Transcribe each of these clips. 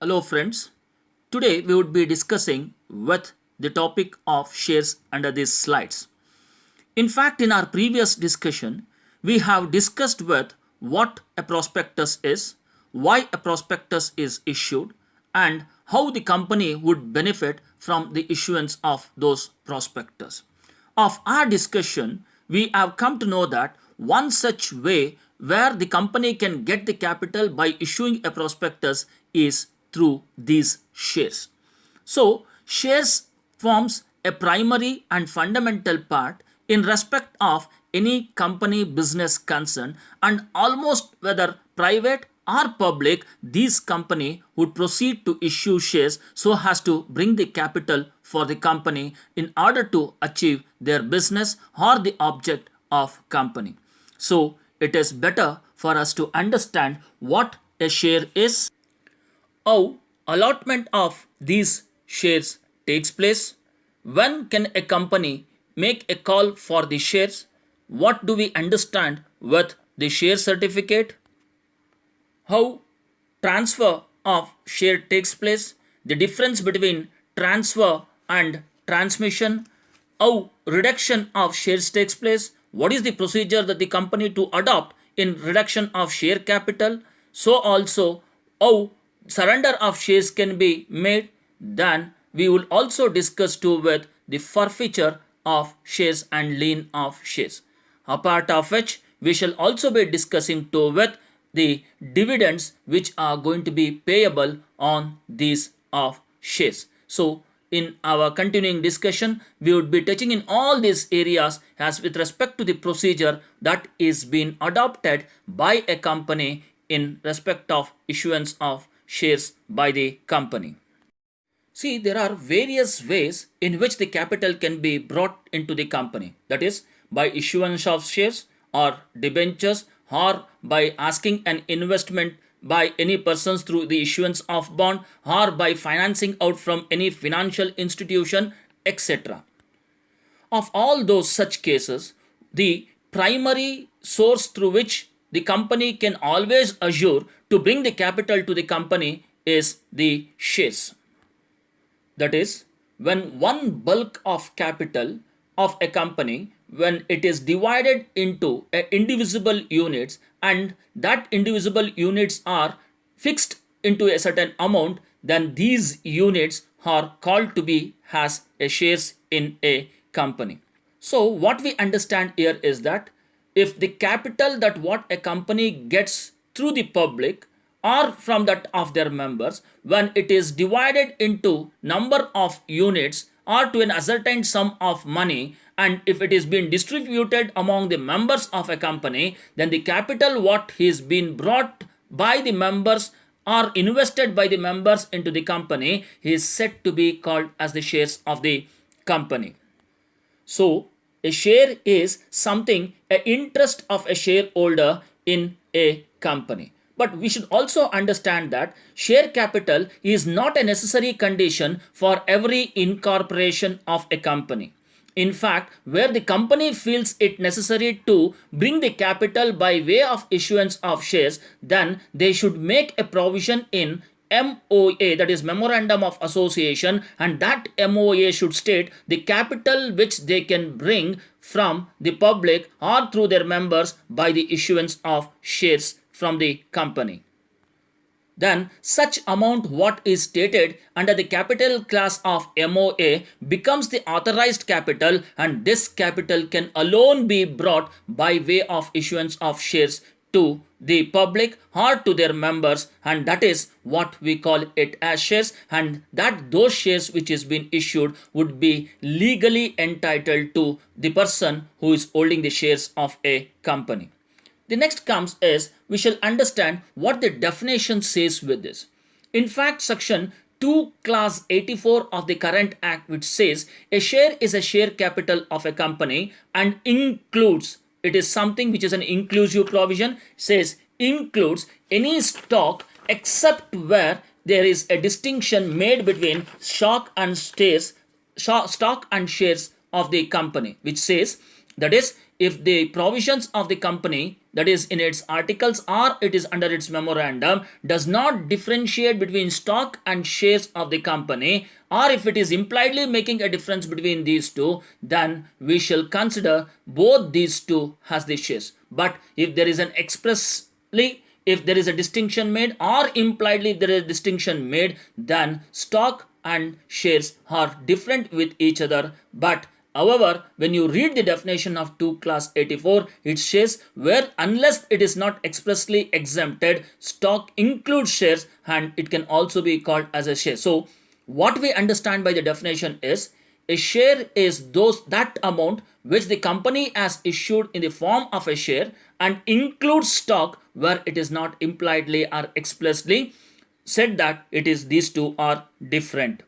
Hello friends. Today we would be discussing with the topic of shares under these slides. In fact, in our previous discussion, we have discussed with what a prospectus is, why a prospectus is issued, and how the company would benefit from the issuance of those prospectus. Of our discussion, we have come to know that one such way where the company can get the capital by issuing a prospectus is through these shares. So, shares forms a primary and fundamental part in respect of any company business concern, and almost whether private or public, these company would proceed to issue shares so as to bring the capital for the company in order to achieve their business or the object of company. So it is better for us to understand what a share is, how allotment of these shares takes place, when can a company make a call for the shares, what do we understand with the share certificate, how transfer of share takes place, the difference between transfer and transmission, how reduction of shares takes place, what is the procedure that the company to adopt in reduction of share capital, so also how surrender of shares can be made. Then we will also discuss too with the forfeiture of shares and lien of shares. A part of which we shall also be discussing too with the dividends which are going to be payable on these of shares. So in our continuing discussion, we would be touching in all these areas as with respect to the procedure that is being adopted by a company in respect of issuance of shares by the company. See, there are various ways in which the capital can be brought into the company. That is, by issuance of shares or debentures, or by asking an investment by any persons through the issuance of bond, or by financing out from any financial institution, etc. Of all those such cases, the primary source through which the company can always assure to bring the capital to the company is the shares. That is, when one bulk of capital of a company, when it is divided into indivisible units, and that indivisible units are fixed into a certain amount, then these units are called to be as a shares in a company. So what we understand here is that if the capital that what a company gets through the public or from that of their members, when it is divided into number of units or to an ascertained sum of money, and if it is being distributed among the members of a company, then the capital what is being brought by the members or invested by the members into the company is said to be called as the shares of the company. So a share is something, an interest of a shareholder in a company. But we should also understand that share capital is not a necessary condition for every incorporation of a company. In fact, where the company feels it necessary to bring the capital by way of issuance of shares, then they should make a provision in MOA, that is Memorandum of Association, and that MOA should state the capital which they can bring from the public or through their members by the issuance of shares from the company. Then such amount what is stated under the capital class of MOA becomes the authorized capital, and this capital can alone be brought by way of issuance of shares to the public or to their members, and that is what we call it as shares, and that those shares which is being issued would be legally entitled to the person who is holding the shares of a company. The next comes is we shall understand what the definition says with this. In fact, section 2 clause 84 of the current act, which says a share is a share capital of a company and includes, it is something which is an inclusive provision, says includes any stock except where there is a distinction made between stock and shares of the company, which says, that is, if the provisions of the company that is in its articles or it is under its memorandum, does not differentiate between stock and shares of the company, or if it is impliedly making a difference between these two, then we shall consider both these two as the shares. But if there is an expressly, if there is a distinction made, or impliedly if there is a distinction made, then stock and shares are different with each other. But however, when you read the definition of 2 class 84, it says where unless it is not expressly exempted, stock includes shares and it can also be called as a share. So what we understand by the definition is a share is that amount which the company has issued in the form of a share and includes stock where it is not impliedly or explicitly said that it is these two are different.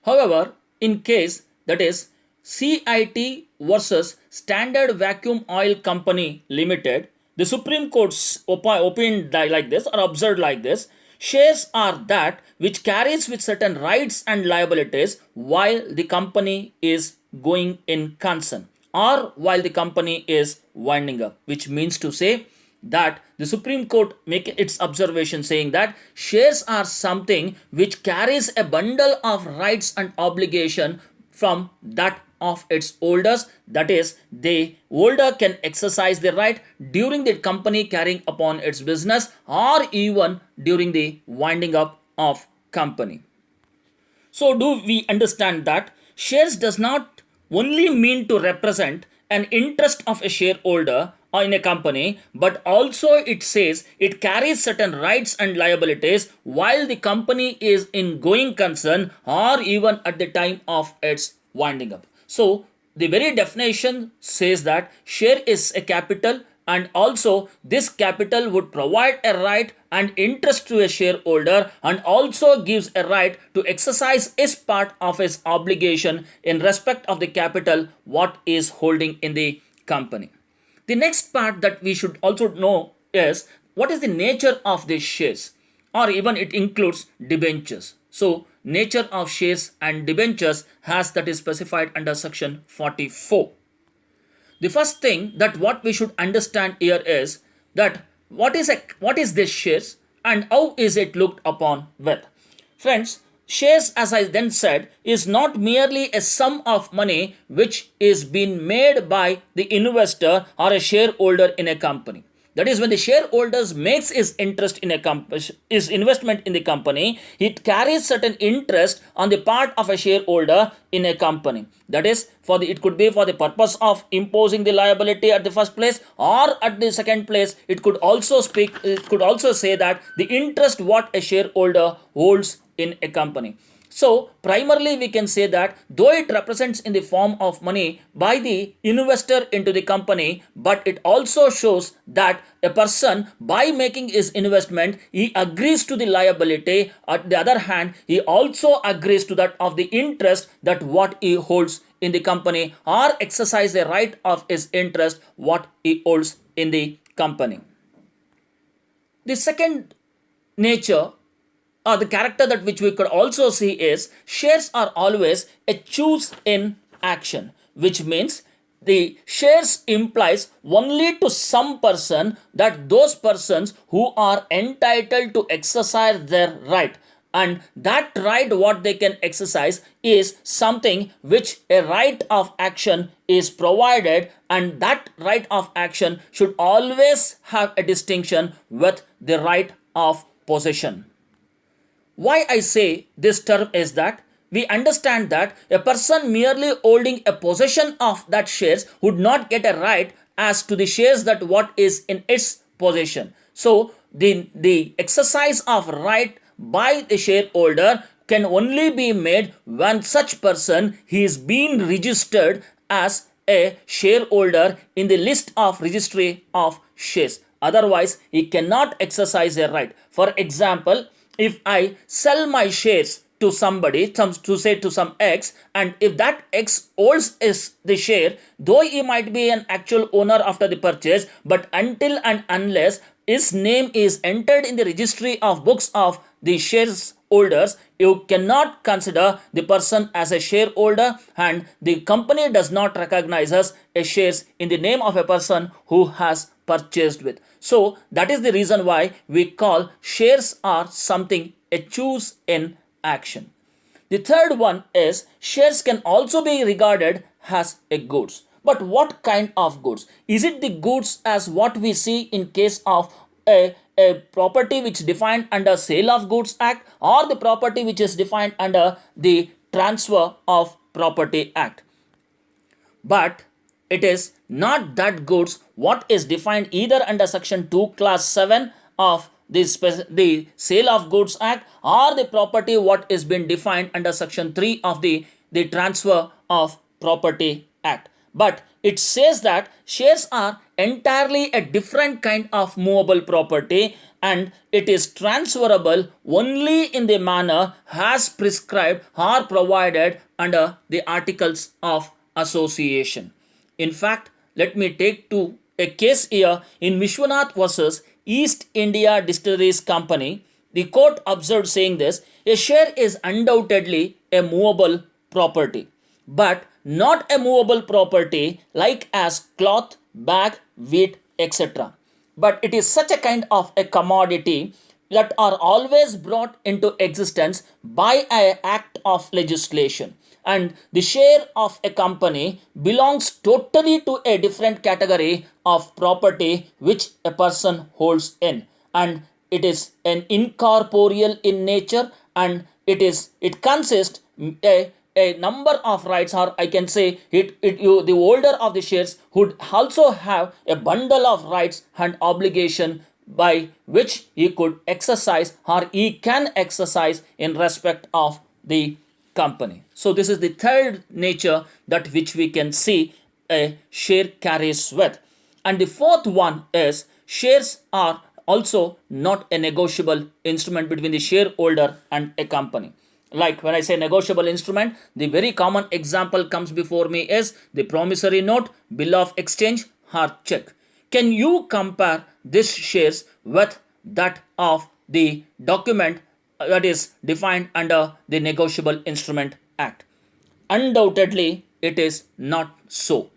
However, in case that is CIT versus Standard Vacuum Oil Company Limited, the Supreme Court opined like this or observed like this: shares are that which carries with certain rights and liabilities while the company is going in concern or while the company is winding up, which means to say that the Supreme Court make its observation saying that shares are something which carries a bundle of rights and obligation from that of its holders, that is the holder can exercise the right during the company carrying upon its business or even during the winding up of company. So do we understand that shares does not only mean to represent an interest of a shareholder or in a company, but also it says it carries certain rights and liabilities while the company is in going concern or even at the time of its winding up. So the very definition says that share is a capital and also this capital would provide a right and interest to a shareholder and also gives a right to exercise his part of his obligation in respect of the capital what is holding in the company. The next part that we should also know is what is the nature of these shares, or even it includes debentures. So nature of shares and debentures has that is specified under section 44. The first thing that what we should understand here is that what is this shares and how is it looked upon with. Friends, shares, as I then said, is not merely a sum of money which is being made by the investor or a shareholder in a company. That is, when the shareholders makes his interest in a company, his investment in the company, it carries certain interest on the part of a shareholder in a company. That is, it could be for the purpose of imposing the liability at the first place, or at the second place, it could also say that the interest what a shareholder holds in a company. So primarily we can say that though it represents in the form of money by the investor into the company, but it also shows that a person by making his investment, he agrees to the liability. On the other hand, he also agrees to that of the interest that what he holds in the company or exercise the right of his interest what he holds in the company. The second nature or the character that which we could also see is shares are always a choose in action, which means the shares implies only to some person, that those persons who are entitled to exercise their right, and that right what they can exercise is something which a right of action is provided, and that right of action should always have a distinction with the right of possession. Why I say this term is that we understand that a person merely holding a possession of that shares would not get a right as to the shares that what is in its possession. So the exercise of right by the shareholder can only be made when such person he is being registered as a shareholder in the list of registry of shares. Otherwise, he cannot exercise a right. For example, if I sell my shares to somebody, to some X, and if that X holds is the share, though he might be an actual owner after the purchase, but until and unless his name is entered in the registry of books of the shares holders, you cannot consider the person as a shareholder, and the company does not recognize us as shares in the name of a person who has purchased with. So that is the reason why we call shares are something a choose in action. The third one is shares can also be regarded as a goods. But what kind of goods? Is it the goods as what we see in case of a property which is defined under Sale of Goods Act, or the property which is defined under the Transfer of Property Act? But it is not that goods what is defined either under section 2 class 7 of the Sale of Goods Act, or the property what is been defined under section 3 of the Transfer of Property Act. But it says that shares are entirely a different kind of movable property, and it is transferable only in the manner as prescribed or provided under the Articles of Association. In fact, let me take to a case here in Vishwanath versus East India Distilleries Company. The court observed saying this: a share is undoubtedly a movable property, but not a movable property like as cloth, bag, wheat, etc. But it is such a kind of a commodity that are always brought into existence by an act of legislation, and the share of a company belongs totally to a different category of property which a person holds in, and it is an incorporeal in nature, and it consists a number of rights, or I can say the holder of the shares would also have a bundle of rights and obligation by which he could exercise or he can exercise in respect of the company. So this is the third nature that which we can see a share carries with. And the fourth one is shares are also not a negotiable instrument between the shareholder and a company. Like when I say negotiable instrument, the very common example comes before me is the promissory note, bill of exchange, or check. Can you compare these shares with that of the document that is defined under the Negotiable Instrument Act? Undoubtedly, it is not so,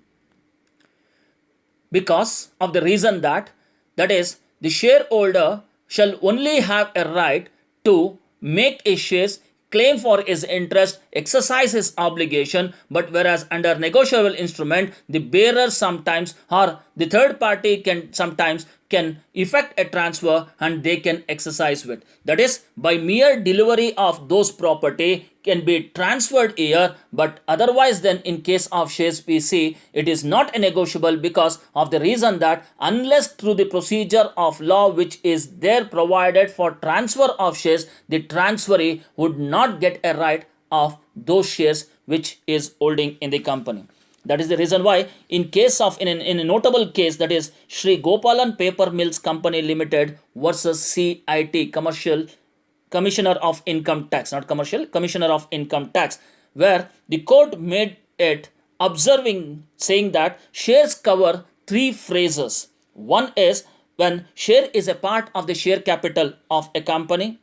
because of the reason that is the shareholder shall only have a right to make a shares, claim for his interest, exercise his obligation. But whereas under negotiable instrument, the bearer sometimes or the third party can sometimes can effect a transfer and they can exercise it. That is, by mere delivery of those property can be transferred here, but otherwise then in case of shares PC, it is not a negotiable, because of the reason that unless through the procedure of law which is there provided for transfer of shares, the transferee would not get a right of those shares which is holding in the company. That is the reason why in case of in a notable case, that is Sri Gopalan Paper Mills Company Limited versus CIT, Commissioner of Income Tax, not commercial, Commissioner of Income Tax, where the court made it observing saying that shares cover three phrases. One is when share is a part of the share capital of a company.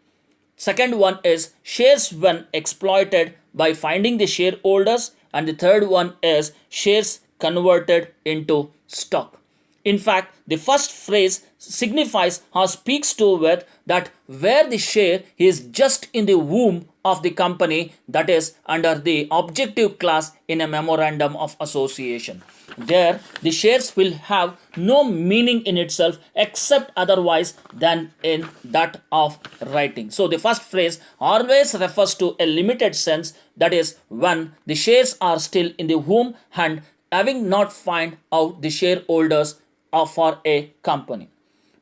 Second one is shares when exploited by finding the shareholders. And the third one is shares converted into stock. In fact, the first phrase signifies or speaks to with that where the share is just in the womb of the company, that is under the objective class in a memorandum of association. There, the shares will have no meaning in itself except otherwise than in that of writing. So the first phrase always refers to a limited sense, that is when the shares are still in the womb and having not find out the shareholders for a company.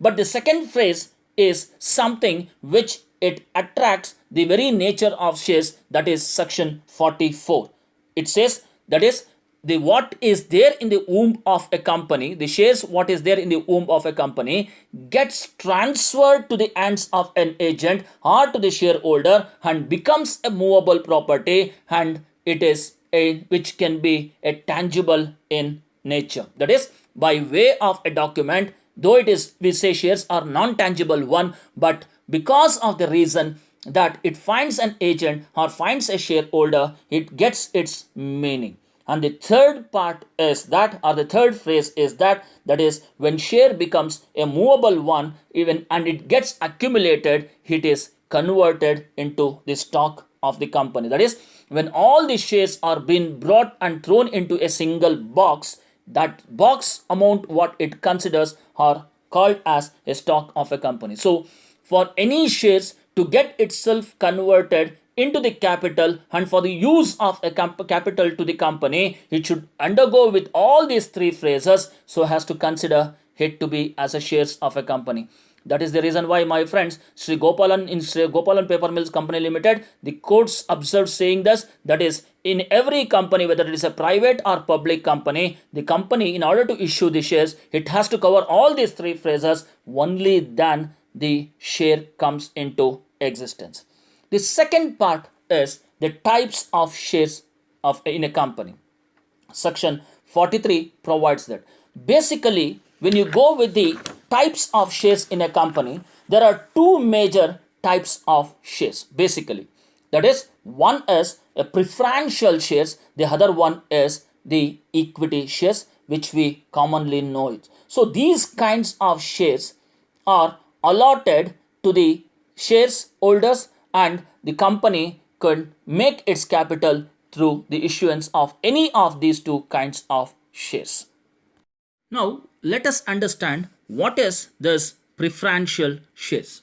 But the second phrase is something which it attracts the very nature of shares, that is section 44. It says that is the what is there in the womb of a company, the shares what is there in the womb of a company gets transferred to the hands of an agent or to the shareholder and becomes a movable property, and it is a which can be a tangible in nature. That is by way of a document, though it is we say shares are non-tangible one, but because of the reason that it finds an agent or finds a shareholder, it gets its meaning. And the third part is that, or the third phrase is that, that is when share becomes a movable one, even and it gets accumulated, it is converted into the stock of the company. That is, when all the shares are being brought and thrown into a single box, that box amount what it considers are called as a stock of a company. So for any shares to get itself converted into the capital and for the use of a capital to the company, it should undergo with all these three phrases so as to consider it to be as a shares of a company. That is the reason why, my friends, Sri Gopalan in Sri Gopalan Paper Mills Company Limited, the courts observed saying this, that is, in every company, whether it is a private or public company, the company, in order to issue the shares, it has to cover all these three phrases, only then the share comes into existence. The second part is the types of shares of in a company. Section 43 provides that. Basically, when you go with the types of shares in a company, there are two major types of shares basically. That is, one is a preferential shares, the other one is the equity shares, which we commonly know it. So these kinds of shares are allotted to the shares holders, and the company could make its capital through the issuance of any of these two kinds of shares. Now, let us understand what is this preferential shares.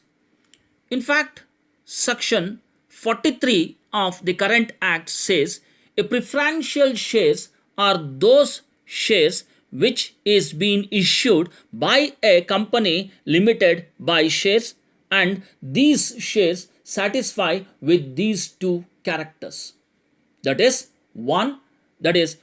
In fact, section 43 of the current act says a preferential shares are those shares which is being issued by a company limited by shares, and these shares satisfy with these two characters. That is, one, that is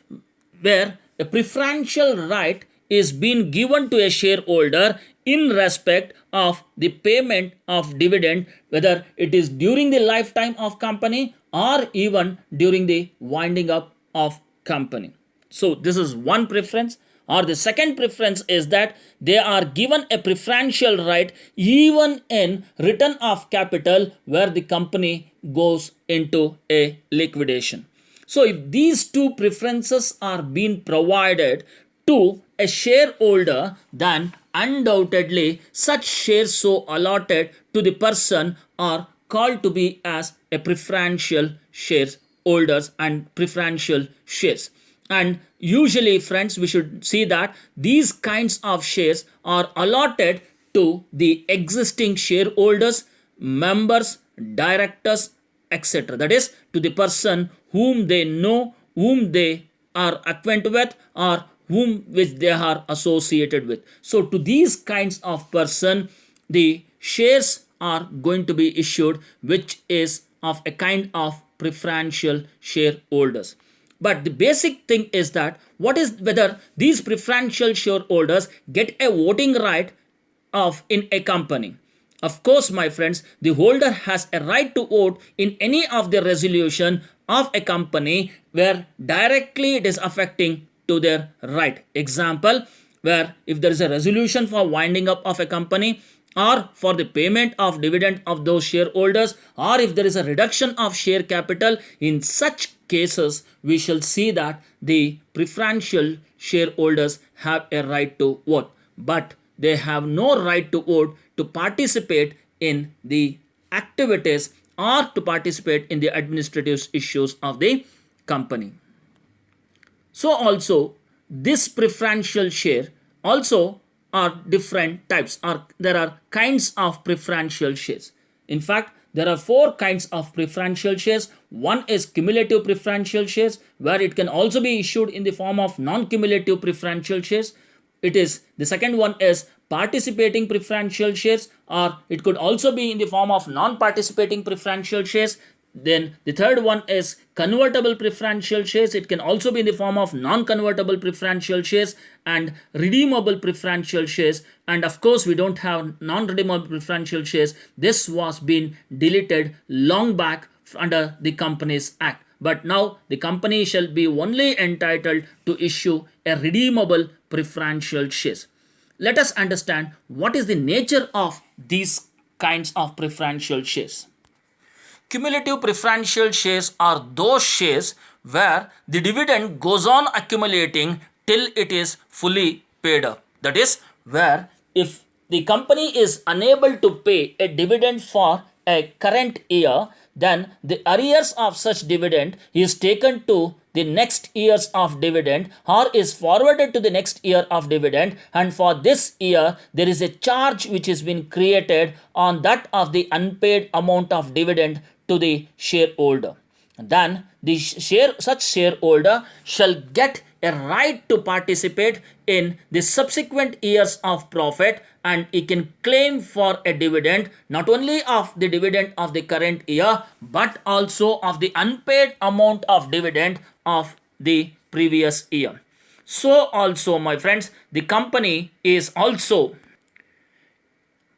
where a preferential right is being given to a shareholder in respect of the payment of dividend, whether it is during the lifetime of company or even during the winding up of company. So this is one preference. Or the second preference is that they are given a preferential right even in return of capital where the company goes into a liquidation. So if these two preferences are being provided to a shareholder, then undoubtedly such shares so allotted to the person are called to be as a preferential shares holders and preferential shares. And usually, friends, we should see that these kinds of shares are allotted to the existing shareholders, members, directors, etc. That is, to the person whom they know, whom they are acquainted with, or whom which they are associated with. So to these kinds of person, the shares are going to be issued, which is of a kind of preferential shareholders. But the basic thing is that what is whether these preferential shareholders get a voting right of in a company. Of course, my friends, the holder has a right to vote in any of the resolution of a company where directly it is affecting to their right. Example, where if there is a resolution for winding up of a company, or for the payment of dividend of those shareholders, or if there is a reduction of share capital, in such cases we shall see that the preferential shareholders have a right to vote, but they have no right to vote to participate in the activities or to participate in the administrative issues of the company. So also this preferential share also are different types, or there are kinds of preferential shares. In fact, there are four kinds of preferential shares. One is cumulative preferential shares, where it can also be issued in the form of non-cumulative preferential shares. It is the second one is participating preferential shares, or it could also be in the form of non-participating preferential shares. Then the third one is convertible preferential shares. It can also be in the form of non-convertible preferential shares and redeemable preferential shares. And of course, we don't have non-redeemable preferential shares. This was been deleted long back under the Companies Act. But now the company shall be only entitled to issue a redeemable preferential shares. Let us understand what is the nature of these kinds of preferential shares. Cumulative preferential shares are those shares where the dividend goes on accumulating till it is fully paid up. That is, where if the company is unable to pay a dividend for a current year, then the arrears of such dividend is taken to the next years of dividend or is forwarded to the next year of dividend, and for this year there is a charge which has been created on that of the unpaid amount of dividend to the shareholder. Then the such shareholder shall get a right to participate in the subsequent years of profit, and he can claim for a dividend not only of the dividend of the current year but also of the unpaid amount of dividend of the previous year. So also, my friends, the company is also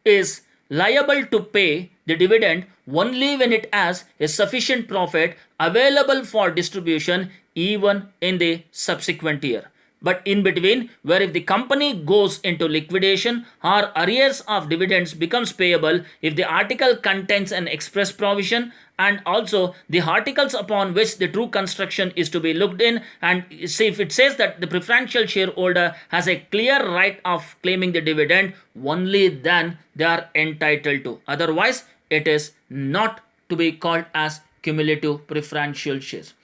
is liable to pay the dividend only when it has a sufficient profit available for distribution even in the subsequent year. But in between, where if the company goes into liquidation or arrears of dividends becomes payable, if the article contains an express provision, and also the articles upon which the true construction is to be looked in, and say if it says that the preferential shareholder has a clear right of claiming the dividend, only then they are entitled to. Otherwise, it is not to be called as cumulative preferential shares.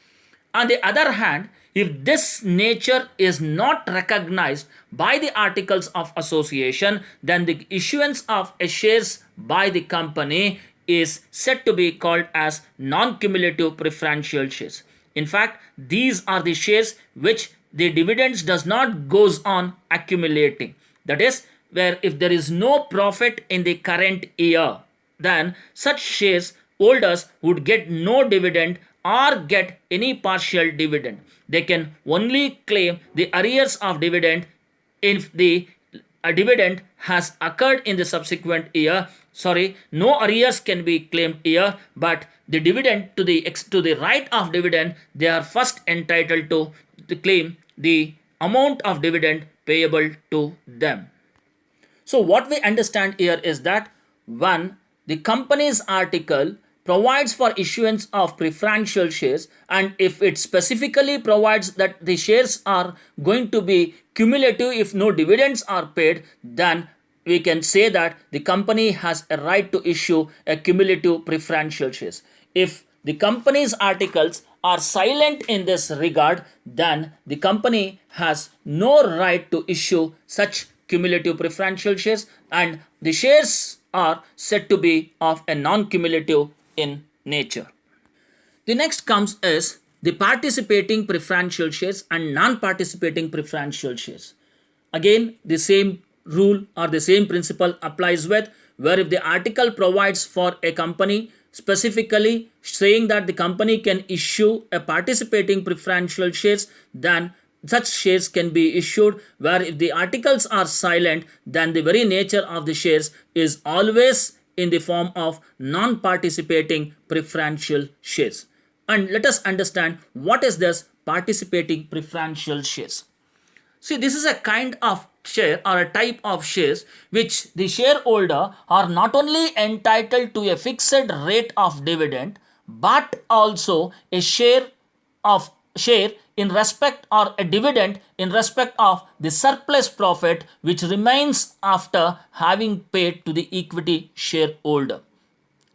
On the other hand, if this nature is not recognized by the articles of association, then the issuance of a shares by the company is said to be called as non-cumulative preferential shares. In fact, these are the shares which the dividends does not goes on accumulating. That is, where if there is no profit in the current year, then such shares holders would get no dividend or get any partial dividend. They can only claim the arrears of dividend if the dividend has occurred in the subsequent year. Sorry, no arrears can be claimed here, but the dividend to the right of dividend, they are first entitled to claim the amount of dividend payable to them. So what we understand here is that one, the company's article provides for issuance of preferential shares, and if it specifically provides that the shares are going to be cumulative if no dividends are paid, then we can say that the company has a right to issue a cumulative preferential shares. If the company's articles are silent in this regard, then the company has no right to issue such cumulative preferential shares, and the shares are said to be of a non-cumulative in nature. The next comes is the participating preferential shares and non-participating preferential shares. Again, the same rule or the same principle applies with, where if the article provides for a company specifically saying that the company can issue a participating preferential shares, then such shares can be issued, where if the articles are silent, then the very nature of the shares is always in the form of non-participating preferential shares. And let us understand what is this participating preferential shares. See, this is a kind of share or a type of shares which the shareholder are not only entitled to a fixed rate of dividend but also a share in respect or a dividend in respect of the surplus profit which remains after having paid to the equity shareholder.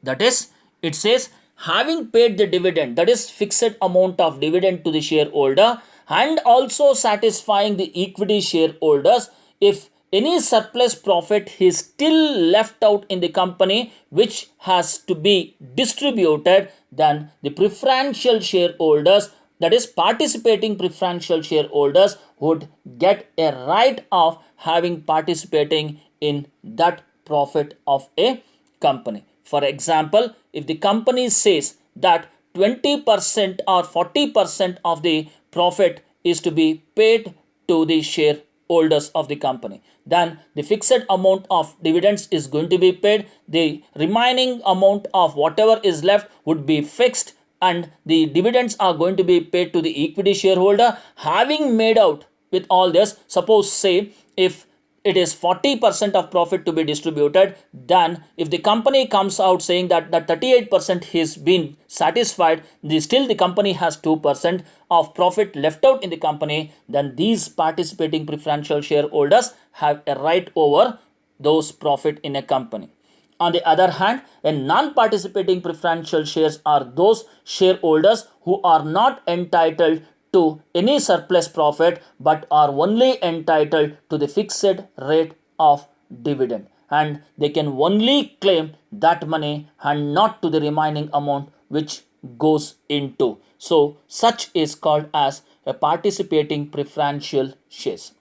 That is, it says having paid the dividend, that is fixed amount of dividend to the shareholder, and also satisfying the equity shareholders, if any surplus profit is still left out in the company which has to be distributed, then the preferential shareholders, that is participating preferential shareholders, would get a right of having participating in that profit of a company. For example, if the company says that 20% or 40% of the profit is to be paid to the shareholders of the company, then the fixed amount of dividends is going to be paid. The remaining amount of whatever is left would be fixed, and the dividends are going to be paid to the equity shareholder. Having made out with all this, suppose say if it is 40% of profit to be distributed, then if the company comes out saying that 38% is been satisfied, still the company has 2% of profit left out in the company, then these participating preferential shareholders have a right over those profit in a company. On the other hand, a non-participating preferential shares are those shareholders who are not entitled to any surplus profit but are only entitled to the fixed rate of dividend, and they can only claim that money and not to the remaining amount which goes into. So such is called as a participating preferential shares.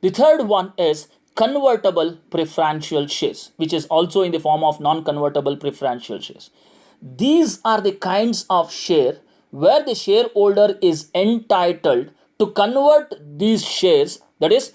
The third one is convertible preferential shares, which is also in the form of non-convertible preferential shares. These are the kinds of share where the shareholder is entitled to convert these shares, that is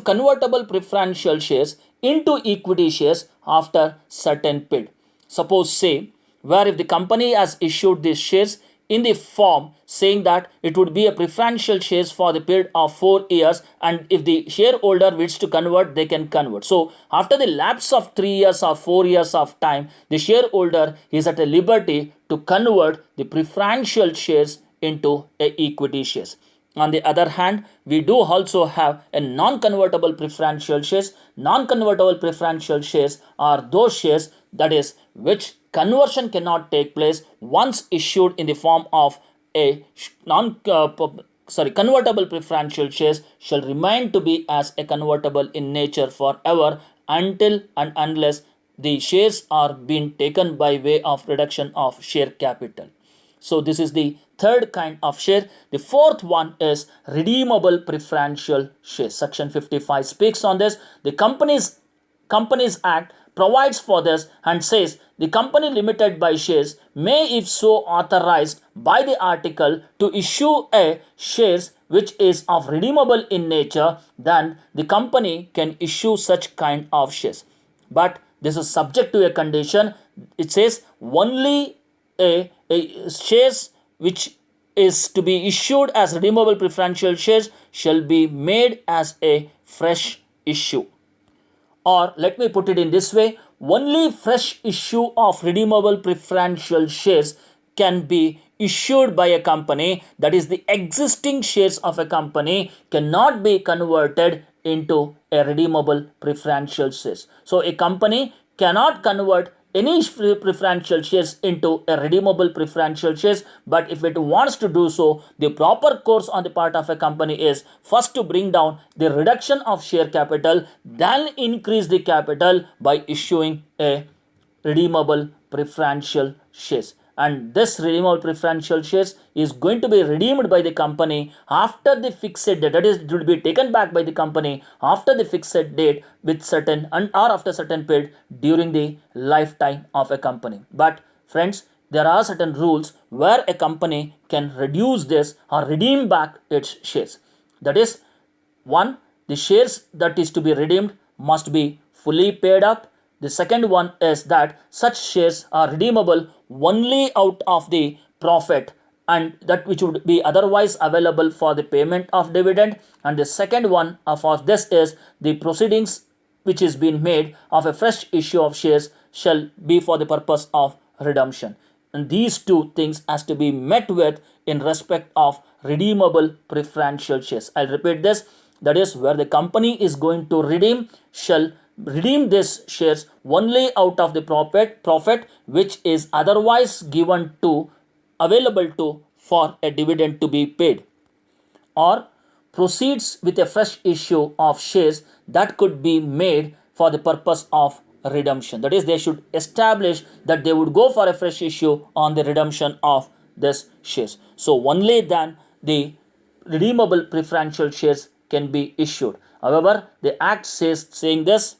convertible preferential shares, into equity shares after certain period. Suppose say where if the company has issued these shares in the form saying that it would be a preferential shares for the period of 4 years, and if the shareholder wishes to convert, they can convert. So after the lapse of 3 years or 4 years of time, the shareholder is at a liberty to convert the preferential shares into a equity shares. On the other hand, we do also have a non-convertible preferential shares. Non-convertible preferential shares are those shares, that is, which conversion cannot take place once issued in the form of a convertible preferential shares shall remain to be as a convertible in nature forever until and unless the shares are being taken by way of reduction of share capital. So this is the third kind of share. The fourth one is redeemable preferential shares. Section 55 speaks on this. The Companies Act provides for this and says the company limited by shares may, if so authorized by the article, to issue a shares which is of redeemable in nature, then the company can issue such kind of shares. But this is subject to a condition. It says only a shares which is to be issued as redeemable preferential shares shall be made as a fresh issue. Or let me put it in this way, only fresh issue of redeemable preferential shares can be issued by a company, that is, the existing shares of a company cannot be converted into a redeemable preferential shares. So a company cannot convert any preferential shares into a redeemable preferential shares, but if it wants to do so, the proper course on the part of a company is first to bring down the reduction of share capital, then increase the capital by issuing a redeemable preferential shares. And this redeemable preferential shares is going to be redeemed by the company after the fixed date, that is, it will be taken back by the company after the fixed date with certain or after certain period during the lifetime of a company. But friends, there are certain rules where a company can reduce this or redeem back its shares. That is, one, the shares that is to be redeemed must be fully paid up. The second one is that such shares are redeemable only out of the profit and that which would be otherwise available for the payment of dividend. And the second one of this is the proceedings which is being made of a fresh issue of shares shall be for the purpose of redemption. And these two things has to be met with in respect of redeemable preferential shares. I'll repeat this. That is, where the company is going to redeem shall redeem these shares only out of the profit which is otherwise given to available to for a dividend to be paid, or proceeds with a fresh issue of shares that could be made for the purpose of redemption. That is, they should establish that they would go for a fresh issue on the redemption of this shares. So only then the redeemable preferential shares can be issued. However, the act says saying this,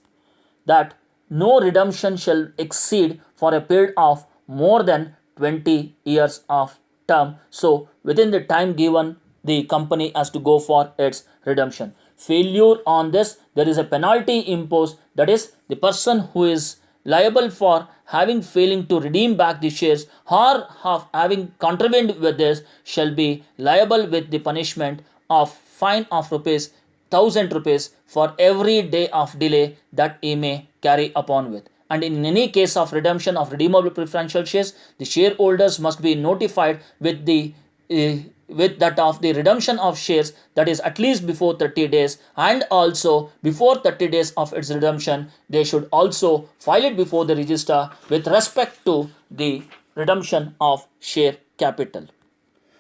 that no redemption shall exceed for a period of more than 20 years of term. So within the time given, the company has to go for its redemption. Failure on this, there is a penalty imposed, that is, the person who is liable for having failing to redeem back the shares or having contravened with this shall be liable with the punishment of fine of rupees 1000 rupees for every day of delay that he may carry upon with. And in any case of redemption of redeemable preferential shares, the shareholders must be notified with the with that of the redemption of shares, that is at least before 30 days, and also before 30 days of its redemption they should also file it before the register with respect to the redemption of share capital.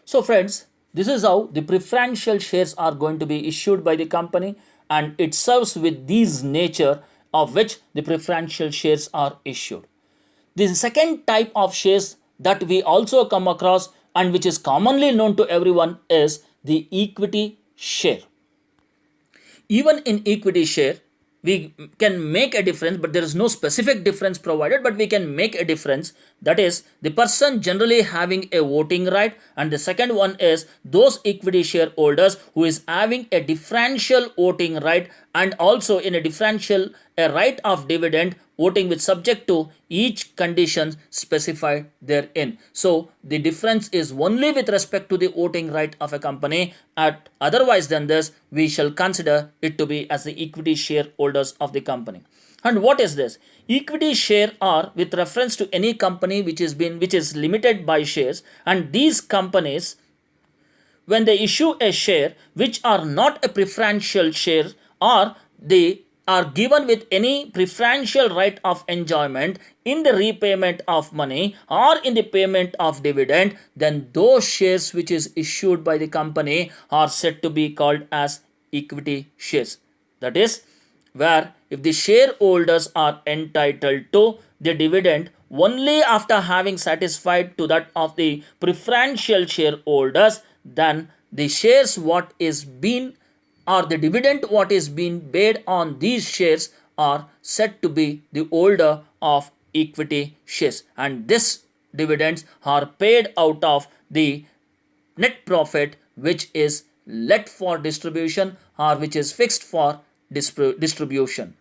So friends, this is how the preferential shares are going to be issued by the company, and it serves with these nature of which the preferential shares are issued. The second type of shares that we also come across and which is commonly known to everyone is the equity share. Even in equity share, we can make a difference, but there is no specific difference provided, but we can make a difference. That is, the person generally having a voting right, and the second one is those equity shareholders who is having a differential voting right, and also in a differential a right of dividend voting with subject to each condition specified therein. So the difference is only with respect to the voting right of a company. At otherwise than this, we shall consider it to be as the equity shareholders of the company. And what is this? Equity share are with reference to any company which is limited by shares, and these companies, when they issue a share which are not a preferential share, or they are given with any preferential right of enjoyment in the repayment of money or in the payment of dividend, then those shares which is issued by the company are said to be called as equity shares. That is, where if the shareholders are entitled to the dividend only after having satisfied to that of the preferential shareholders, then the shares what is being, or the dividend what is being paid on these shares, are said to be the holder of equity shares, and this dividends are paid out of the net profit which is let for distribution or which is fixed for distribution.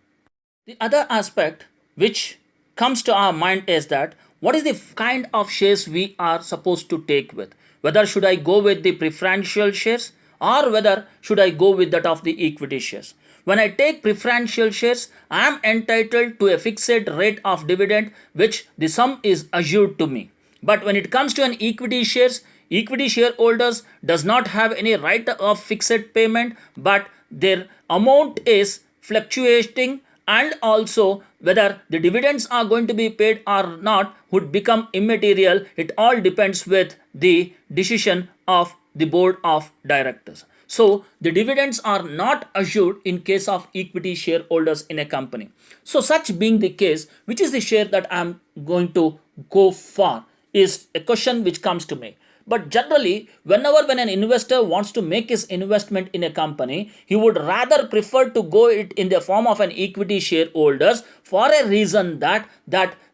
The other aspect which comes to our mind is that what is the kind of shares we are supposed to take with? Whether should I go with the preferential shares or whether should I go with that of the equity shares? When I take preferential shares, I am entitled to a fixed rate of dividend which the sum is assured to me. But when it comes to an equity shares, equity shareholders does not have any right of fixed payment, but their amount is fluctuating, and also whether the dividends are going to be paid or not would become immaterial. It all depends with the decision of the board of directors. So the dividends are not assured in case of equity shareholders in a company. So such being the case, which is the share that I am going to go for is a question which comes to me. But generally, when an investor wants to make his investment in a company, he would rather prefer to go it in the form of an equity shareholders, for a reason that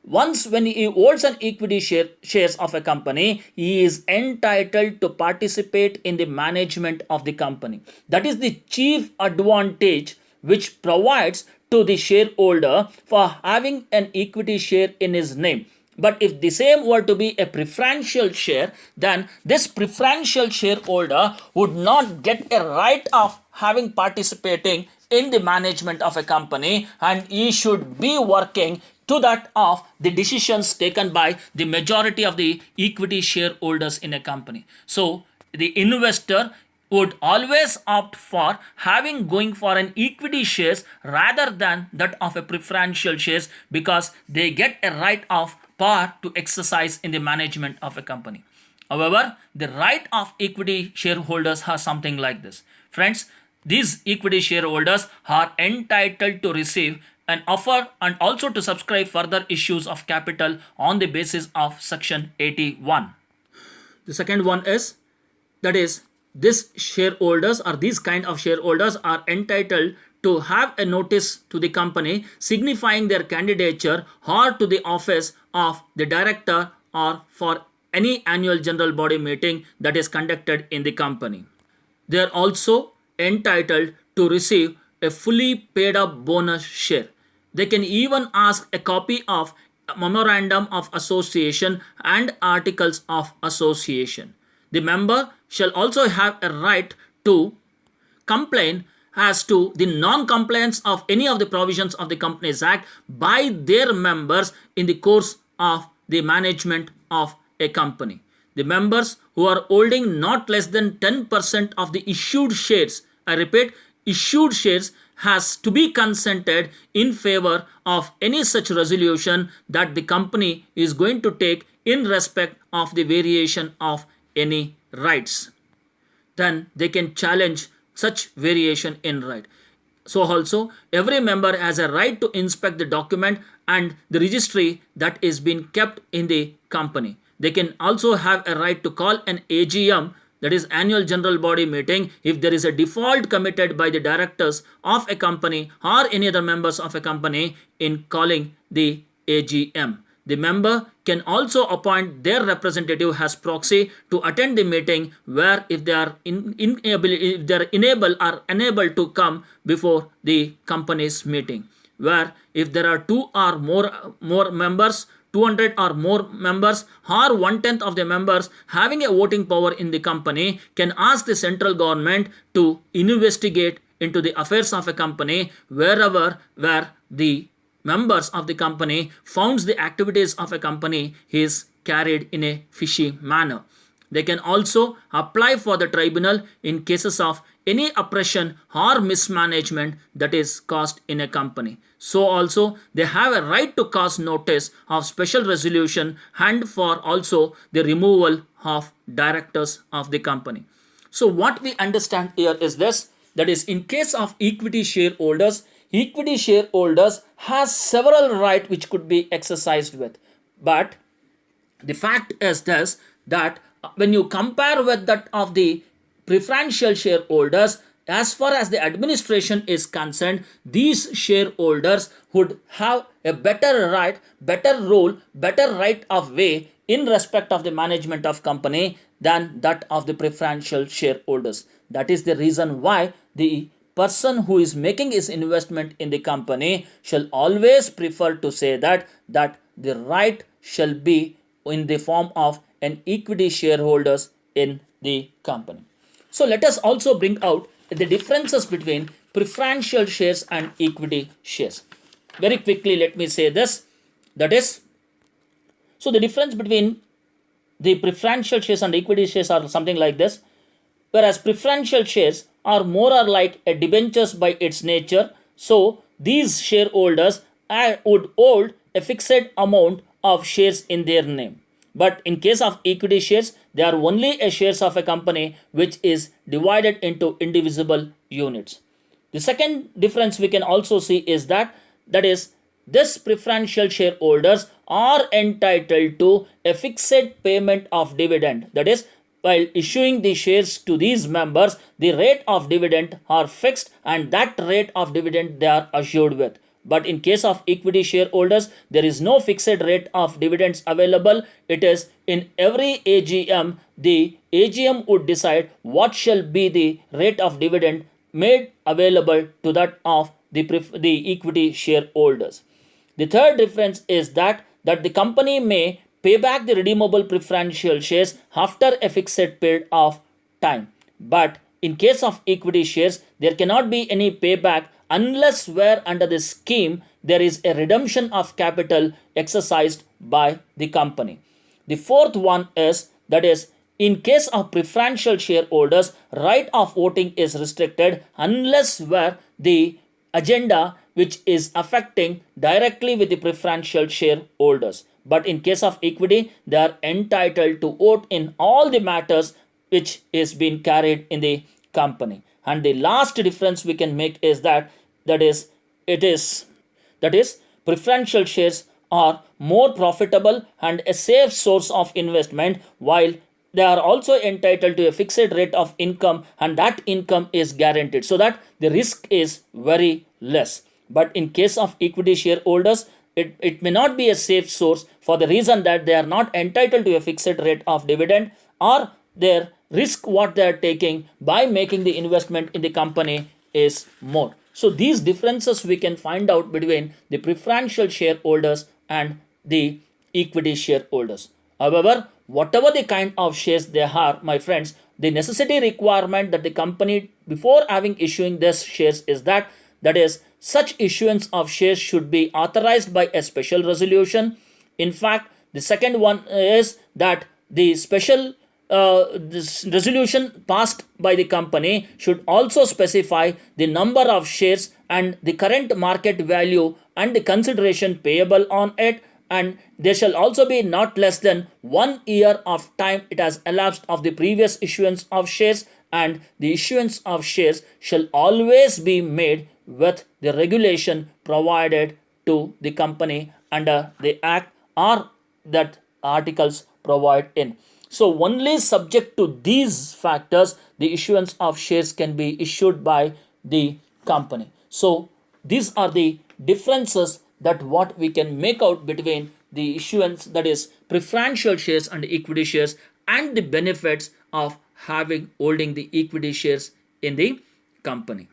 once when he holds an equity shares of a company, he is entitled to participate in the management of the company. That is the chief advantage which provides to the shareholder for having an equity share in his name. But if the same were to be a preferential share, then this preferential shareholder would not get a right of having participating in the management of a company, and he should be working to that of the decisions taken by the majority of the equity shareholders in a company. So the investor would always opt for having going for an equity shares rather than that of a preferential shares, because they get a right of power to exercise in the management of a company. However, the right of equity shareholders are something like this. Friends, these equity shareholders are entitled to receive an offer and also to subscribe further issues of capital on the basis of section 81. The second one is, that is, these shareholders or these kind of shareholders are entitled to have a notice to the company signifying their candidature or to the office of the director or for any annual general body meeting that is conducted in the company. They are also entitled to receive a fully paid up bonus share. They can even ask a copy of memorandum of association and articles of association. The member shall also have a right to complain as to the non-compliance of any of the provisions of the Companies Act by their members in the course of the management of a company. The members who are holding not less than 10% of the issued shares, I repeat, issued shares, has to be consented in favor of any such resolution that the company is going to take in respect of the variation of any rights. Then they can challenge such variation in right. So also every member has a right to inspect the document and the registry that is being kept in the company. They can also have a right to call an AGM, that is annual general body meeting, if there is a default committed by the directors of a company or any other members of a company in calling the AGM. The member can also appoint their representative as proxy to attend the meeting, where if they are unable or unable to come before the company's meeting, where if there are two or more members, 200 or more members, or 1/10 of the members having a voting power in the company, can ask the central government to investigate into the affairs of a company wherever where the members of the company founds the activities of a company is carried in a fishy manner. They can also apply for the tribunal in cases of any oppression or mismanagement that is caused in a company. So also they have a right to cause notice of special resolution and for also the removal of directors of the company. So what we understand here is this, that is, in case of equity shareholders has several rights which could be exercised with. But the fact is this, that when you compare with that of the preferential shareholders, as far as the administration is concerned, these shareholders would have a better right, better role, better right of way in respect of the management of company than that of the preferential shareholders. That is the reason why the person who is making his investment in the company shall always prefer to say that the right shall be in the form of an equity shareholders in the company. So let us also bring out the differences between preferential shares and equity shares. Very quickly let me say this, that is, so the difference between the preferential shares and equity shares are something like this. Whereas preferential shares are more or like a debentures by its nature, so these shareholders would hold a fixed amount of shares in their name. But in case of equity shares, they are only a shares of a company which is divided into indivisible units. The second difference we can also see is that is, this preferential shareholders are entitled to a fixed payment of dividend. That is, while issuing the shares to these members, the rate of dividend are fixed and that rate of dividend they are assured with. But in case of equity shareholders, there is no fixed rate of dividends available. It is in every AGM, the AGM would decide what shall be the rate of dividend made available to that of the equity shareholders. The third difference is that the company may pay back the redeemable preferential shares after a fixed period of time. But in case of equity shares, there cannot be any payback unless where under this scheme there is a redemption of capital exercised by the company. The fourth one is, that is, in case of preferential shareholders, right of voting is restricted unless where the agenda which is affecting directly with the preferential shareholders. But in case of equity, they are entitled to vote in all the matters which is being carried in the company. And the last difference we can make is that preferential shares are more profitable and a safe source of investment, while they are also entitled to a fixed rate of income, and that income is guaranteed, so that the risk is very less. But in case of equity shareholders, it may not be a safe source for the reason that they are not entitled to a fixed rate of dividend, or their risk what they are taking by making the investment in the company is more. So these differences we can find out between the preferential shareholders and the equity shareholders. However, whatever the kind of shares they are, my friends, the necessity requirement that the company before having issuing this shares is that is such issuance of shares should be authorized by a special resolution. In fact, the second one is that the special this resolution passed by the company should also specify the number of shares and the current market value and the consideration payable on it, and there shall also be not less than 1 year of time it has elapsed of the previous issuance of shares, and the issuance of shares shall always be made with the regulation provided to the company under the act or that articles provide in. So only subject to these factors the issuance of shares can be issued by the company. So these are the differences that what we can make out between the issuance, that is preferential shares and equity shares, and the benefits of having holding the equity shares in the company.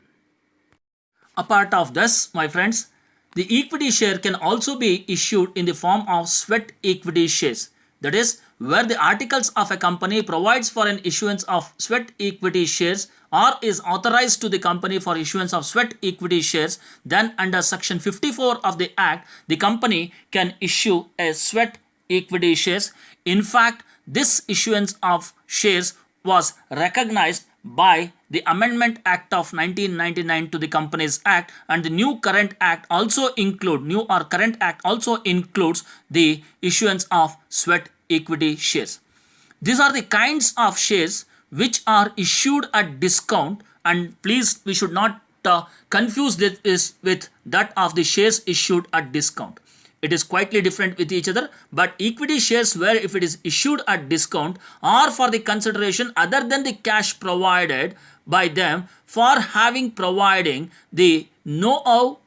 Apart of this, my friends, the equity share can also be issued in the form of sweat equity shares. That is, where the articles of a company provides for an issuance of sweat equity shares or is authorized to the company for issuance of sweat equity shares, then under section 54 of the act, the company can issue a sweat equity shares. In fact, this issuance of shares was recognized by the Amendment Act of 1999 to the Companies Act, and the new current act also includes the issuance of sweat equity shares. These are the kinds of shares which are issued at discount, and please we should not confuse this with that of the shares issued at discount. It is quietly different with each other, but equity shares where if it is issued at discount or for the consideration other than the cash provided by them for having providing the know-how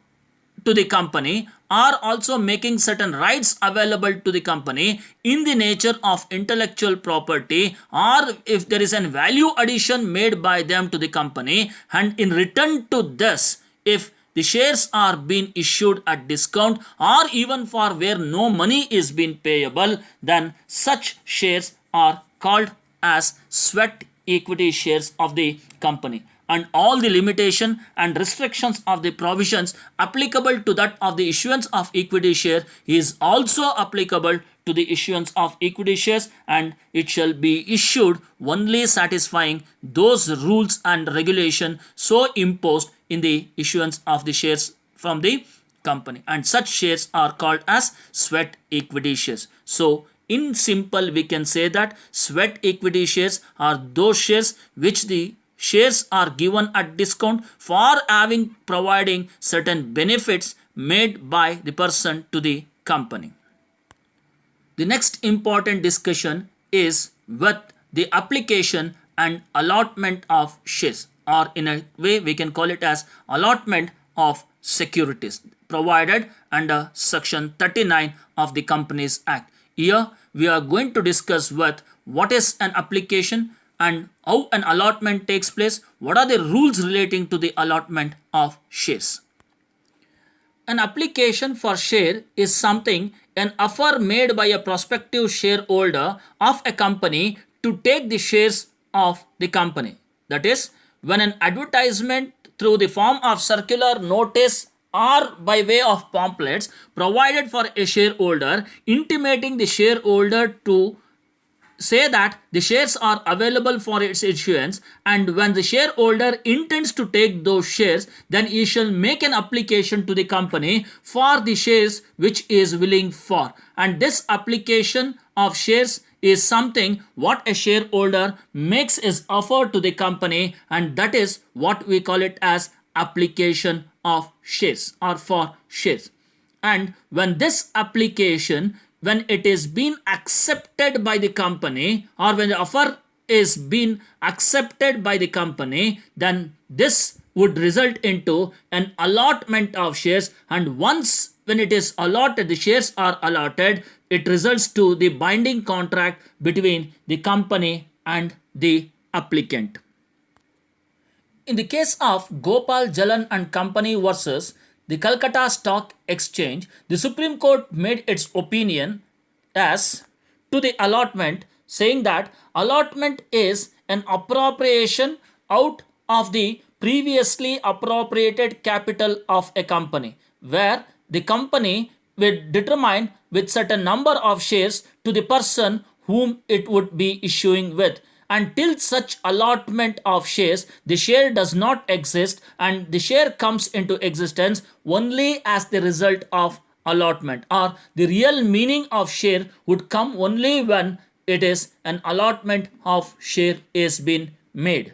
to the company, are also making certain rights available to the company in the nature of intellectual property, or if there is a value addition made by them to the company, and in return to this, if the shares are being issued at discount or even for where no money is being payable, then such shares are called as sweat equity shares of the company. And all the limitation and restrictions of the provisions applicable to that of the issuance of equity share is also applicable to the issuance of equity shares, and it shall be issued only satisfying those rules and regulation so imposed in the issuance of the shares from the company, and such shares are called as sweat equity shares. So in simple we can say that sweat equity shares are those shares which the shares are given at discount for having providing certain benefits made by the person to the company. The next important discussion is with the application and allotment of shares, or in a way we can call it as allotment of securities provided under section 39 of the Companies Act. Here we are going to discuss with what is an application and how an allotment takes place, what are the rules relating to the allotment of shares. An application for share is something, an offer made by a prospective shareholder of a company to take the shares of the company. That is, when an advertisement through the form of circular notice or by way of pamphlets provided for a shareholder, intimating the shareholder to say that the shares are available for its issuance, and when the shareholder intends to take those shares, then he shall make an application to the company for the shares which is willing for, and this application of shares is something what a shareholder makes his offer to the company, and that is what we call it as application of shares or for shares. And when this application, when it is being accepted by the company, or when the offer is being accepted by the company, then this would result into an allotment of shares, and once when it is allotted, the shares are allotted, it results to the binding contract between the company and the applicant. In the case of Gopal Jalan and Company versus the Calcutta Stock Exchange, the Supreme Court made its opinion as to the allotment, saying that allotment is an appropriation out of the previously appropriated capital of a company, where the company will determine with certain number of shares to the person whom it would be issuing with. Until such allotment of shares, the share does not exist, and the share comes into existence only as the result of allotment, or the real meaning of share would come only when it is an allotment of share is being made.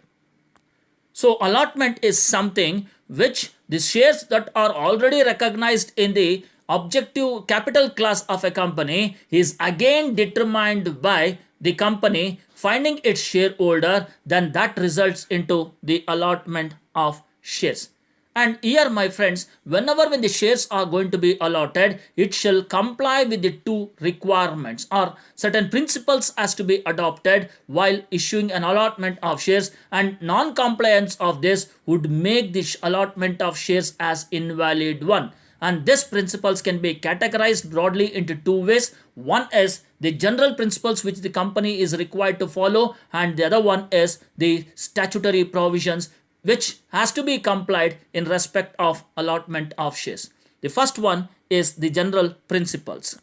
So allotment is something which the shares that are already recognized in the objective capital class of a company is again determined by the company finding its shareholder, then that results into the allotment of shares. And here, my friends, whenever when the shares are going to be allotted, it shall comply with the two requirements, or certain principles has to be adopted while issuing an allotment of shares, and non-compliance of this would make the allotment of shares as invalid one. And these principles can be categorized broadly into two ways. One is the general principles which the company is required to follow, and the other one is the statutory provisions which has to be complied in respect of allotment of shares. The first one is the general principles.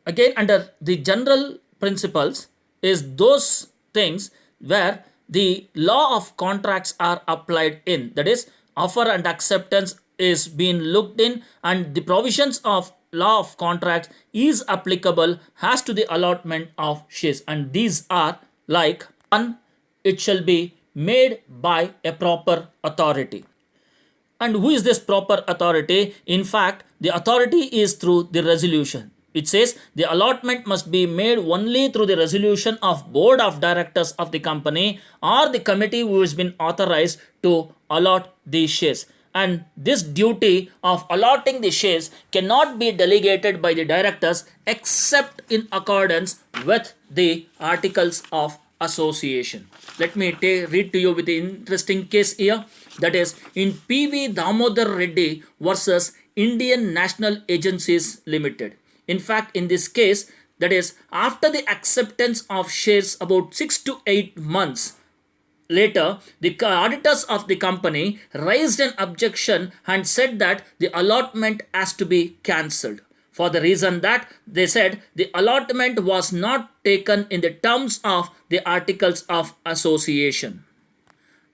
Again, under the general principles is those things where the law of contracts are applied in, that is, offer and acceptance is being looked in, and the provisions of law of contracts is applicable as to the allotment of shares. And these are like: one, it shall be made by a proper authority. And who is this proper authority? In fact, the authority is through the resolution. It says the allotment must be made only through the resolution of board of directors of the company or the committee who has been authorized to allot these shares. And this duty of allotting the shares cannot be delegated by the directors except in accordance with the articles of association. Let me read to you with the interesting case here. That is in P.V. Damodar Reddy versus Indian National Agencies Limited. In fact, in this case, that is after the acceptance of shares about 6 to 8 months later, the auditors of the company raised an objection and said that the allotment has to be cancelled, for the reason that they said the allotment was not taken in the terms of the articles of association,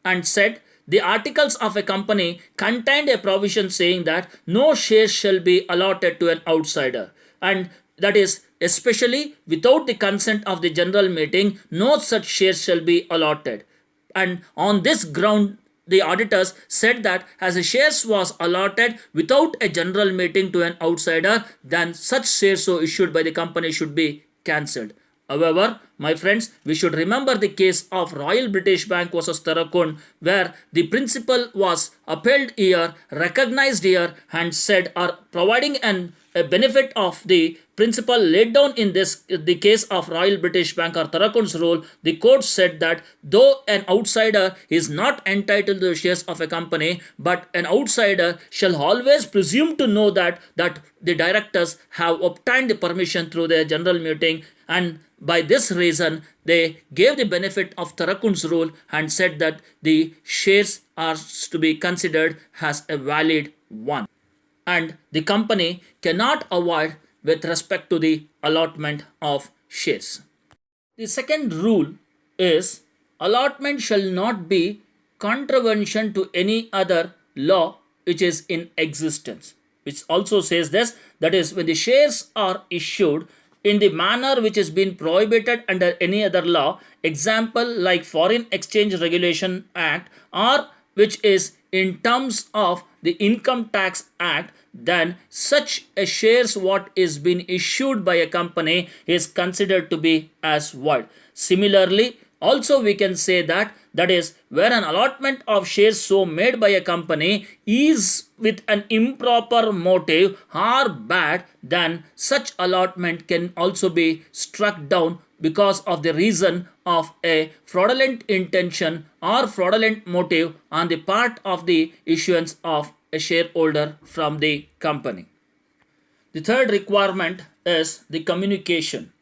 and said the articles of a company contained a provision saying that no shares shall be allotted to an outsider, and that is especially without the consent of the general meeting, no such shares shall be allotted. And on this ground, the auditors said that as a shares was allotted without a general meeting to an outsider, then such shares so issued by the company should be cancelled. However, my friends, we should remember the case of Royal British Bank versus Tarakund, where the principle was upheld here, recognized here, and said or providing a benefit of the principle laid down in the case of Royal British Bank or Tarakund's rule. The court said that though an outsider is not entitled to the shares of a company, but an outsider shall always presume to know that the directors have obtained the permission through their general meeting, and by this reason they gave the benefit of Tarakund's rule and said that the shares are to be considered as a valid one, and the company cannot avoid with respect to the allotment of shares. The second rule is allotment shall not be contravention to any other law which is in existence, which also says this, that is when the shares are issued in the manner which has been prohibited under any other law, example like Foreign Exchange Regulation Act, or which is in terms of the Income Tax Act, then such a shares what is being issued by a company is considered to be as void. Similarly, also we can say that is where an allotment of shares so made by a company is with an improper motive or bad, then such allotment can also be struck down because of the reason of a fraudulent intention or fraudulent motive on the part of the issuance of a shareholder from the company. The third requirement is the communication.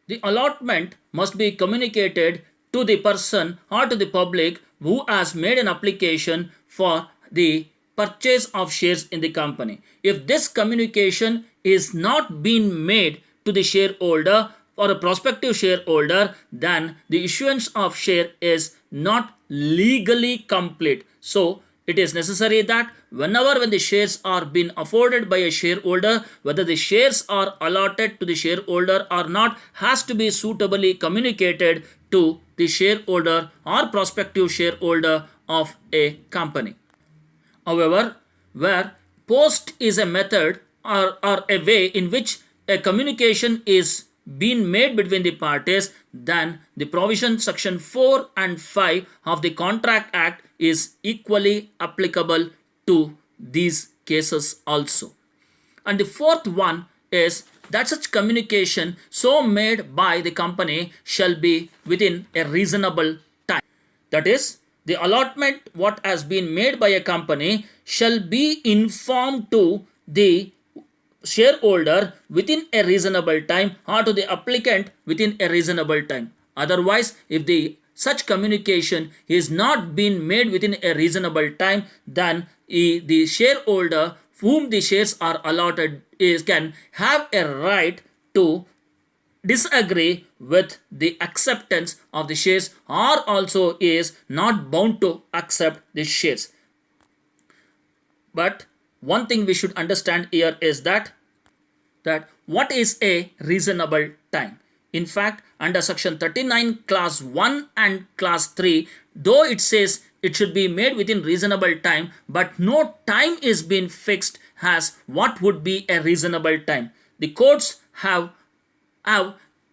The allotment must be communicated to the person or to the public who has made an application for the purchase of shares in the company. If this communication is not being made to the shareholder or a prospective shareholder, then the issuance of share is not legally complete. So it is necessary that whenever when the shares are being afforded by a shareholder, whether the shares are allotted to the shareholder or not, has to be suitably communicated to the shareholder or prospective shareholder of a company. However, where post is a method or a way in which a communication is being made between the parties, then the provision section 4 and 5 of the Contract Act is equally applicable to these cases also. And the fourth one is that such communication so made by the company shall be within a reasonable time. That is, the allotment what has been made by a company shall be informed to the shareholder within a reasonable time or to the applicant within a reasonable time. Otherwise, if the such communication is not being made within a reasonable time, then the shareholder whom the shares are allotted is can have a right to disagree with the acceptance of the shares or also is not bound to accept the shares. But one thing we should understand here is that what is a reasonable time. In fact, under section 39 clause 1 and clause 3, though it says it should be made within reasonable time, but no time is being fixed as what would be a reasonable time. The courts have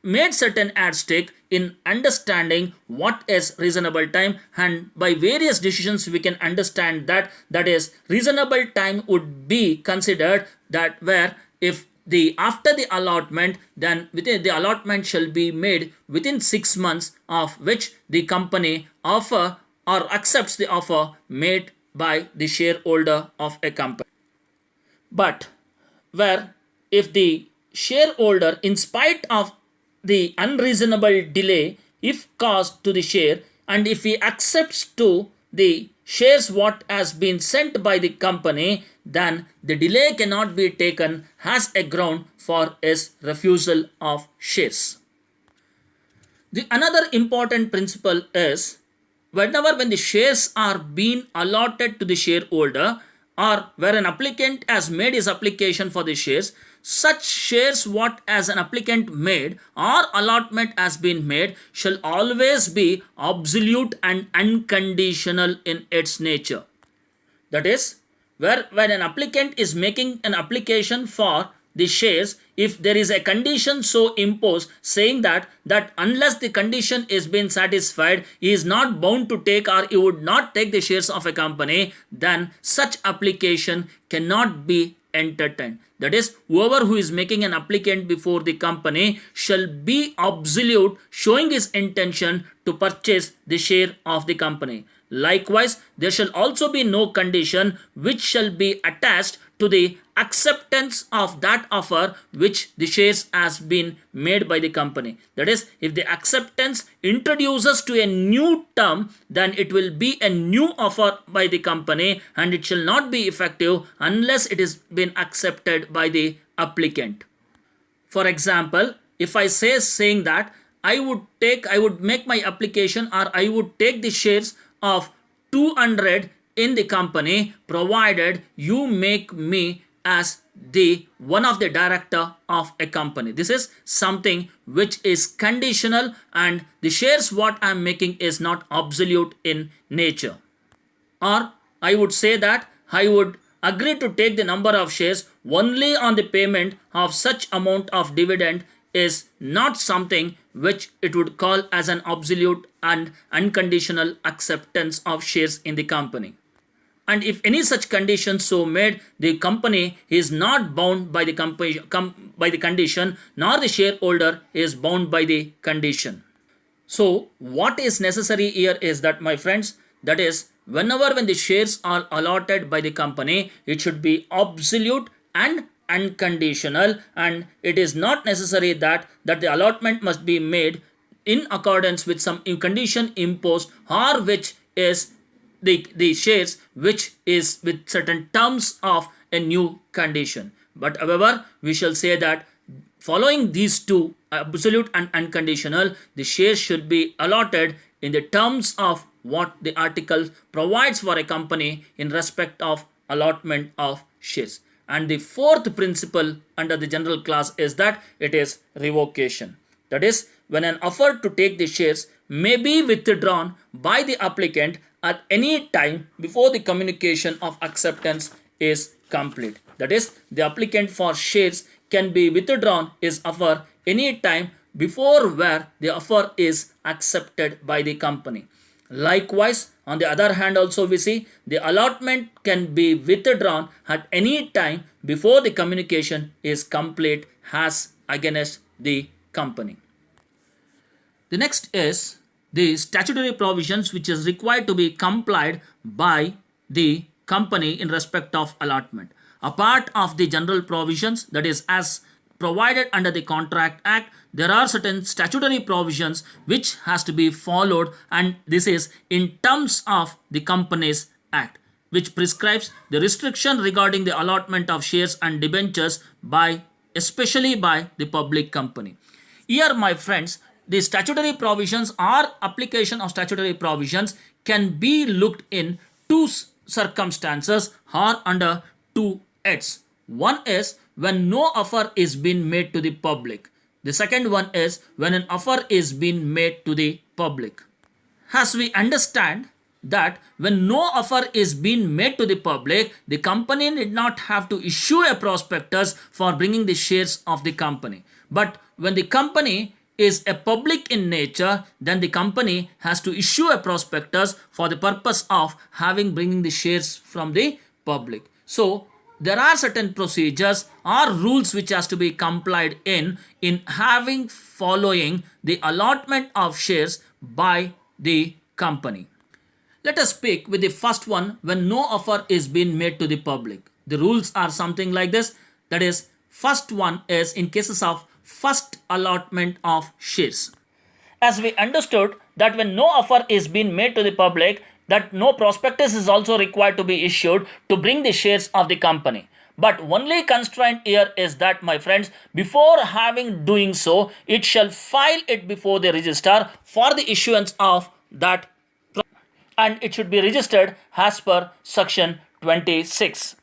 made certain yardstick in understanding what is reasonable time, and by various decisions we can understand that is reasonable time would be considered that where if the after the allotment, then within the allotment shall be made within 6 months of which the company offer or accepts the offer made by the shareholder of a company. But where if the shareholder, in spite of the unreasonable delay if caused to the share, and if he accepts to the shares what has been sent by the company, then the delay cannot be taken as a ground for his refusal of shares. The another important principle is whenever when the shares are being allotted to the shareholder or where an applicant has made his application for the shares, such shares what as an applicant made or allotment has been made shall always be absolute and unconditional in its nature. That is, where when an applicant is making an application for the shares, if there is a condition so imposed saying that unless the condition is being satisfied, he is not bound to take or he would not take the shares of a company, then such application cannot be entertained. That is, whoever who is making an applicant before the company shall be absolute, showing his intention to purchase the share of the company. Likewise, there shall also be no condition which shall be attached to the acceptance of that offer which the shares has been made by the company. That is, if the acceptance introduces to a new term, then it will be a new offer by the company and it shall not be effective unless it is been accepted by the applicant. For example, if I say saying that I would make my application or I would take the shares of 200 in the company provided you make me as the one of the director of a company. This is something which is conditional and the shares what I am making is not absolute in nature. Or I would say that I would agree to take the number of shares only on the payment of such amount of dividend is not something which it would call as an absolute and unconditional acceptance of shares in the company. And if any such condition so made, the company is not bound by the by the condition, nor the shareholder is bound by the condition. So what is necessary here is that, my friends, that is whenever when the shares are allotted by the company, it should be absolute and unconditional, and it is not necessary that the allotment must be made in accordance with some condition imposed, or which is the shares which is with certain terms of a new condition. But however, we shall say that following these two, absolute and unconditional, the shares should be allotted in the terms of what the article provides for a company in respect of allotment of shares. And the fourth principle under the general clause is that it is revocation. That is, when an offer to take the shares may be withdrawn by the applicant at any time before the communication of acceptance is complete. That is, the applicant for shares can be withdrawn his offer any time before where the offer is accepted by the company. Likewise, on the other hand, also we see the allotment can be withdrawn at any time before the communication is complete as against the company. The next is the statutory provisions which is required to be complied by the company in respect of allotment. A part of the general provisions, that is as provided under the Contract Act, there are certain statutory provisions which has to be followed, and this is in terms of the Companies Act, which prescribes the restriction regarding the allotment of shares and debentures especially by the public company. Here, my friends, the statutory provisions or application of statutory provisions can be looked in two circumstances or under two heads. One is when no offer is being made to the public. The second one is when an offer is being made to the public. As we understand that when no offer is being made to the public, the company did not have to issue a prospectus for bringing the shares of the company. But when the company is a public in nature, then the company has to issue a prospectus for the purpose of bringing the shares from the public. So there are certain procedures or rules which has to be complied in following the allotment of shares by the company. Let us speak with the first one, when no offer is being made to the public. The rules are something like this. That is, first one is in cases of first allotment of shares. As we understood that when no offer is being made to the public, that no prospectus is also required to be issued to bring the shares of the company. But only constraint here is that, my friends, before doing so, it shall file it before the register for the issuance of that, and it should be registered as per section 26.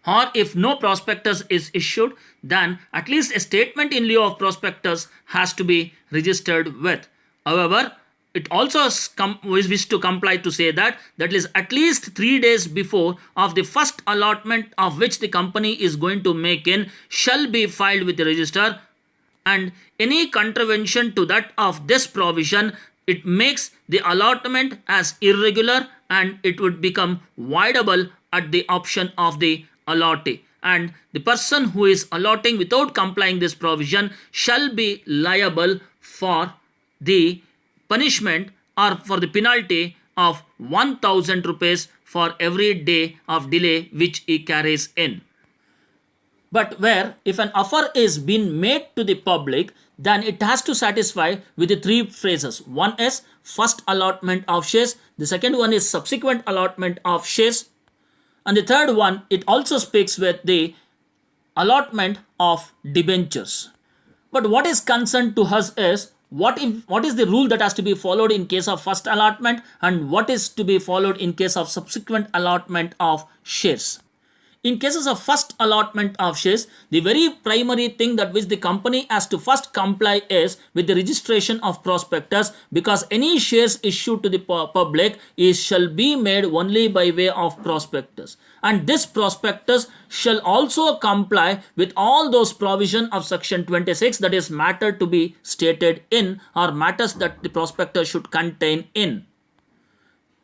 Or if no prospectus is issued, then at least a statement in lieu of prospectus has to be registered with. However, it also wish to comply to say that is at least 3 days before of the first allotment of which the company is going to make in shall be filed with the register, and any contravention to that of this provision, it makes the allotment as irregular and it would become voidable at the option of the allottee, and the person who is allotting without complying this provision shall be liable for the punishment or for the penalty of 1000 rupees for every day of delay which he carries in. But where if an offer is being made to the public, then it has to satisfy with the three phrases. One is first allotment of shares, the second one is subsequent allotment of shares, and the third one, it also speaks with the allotment of debentures. But what is concerned to us is what is the rule that has to be followed in case of first allotment and what is to be followed in case of subsequent allotment of shares. In cases of first allotment of shares, the very primary thing that which the company has to first comply is with the registration of prospectus, because any shares issued to the public shall be made only by way of prospectus, and this prospectus shall also comply with all those provisions of section 26, that is matter to be stated in or matters that the prospectus should contain in.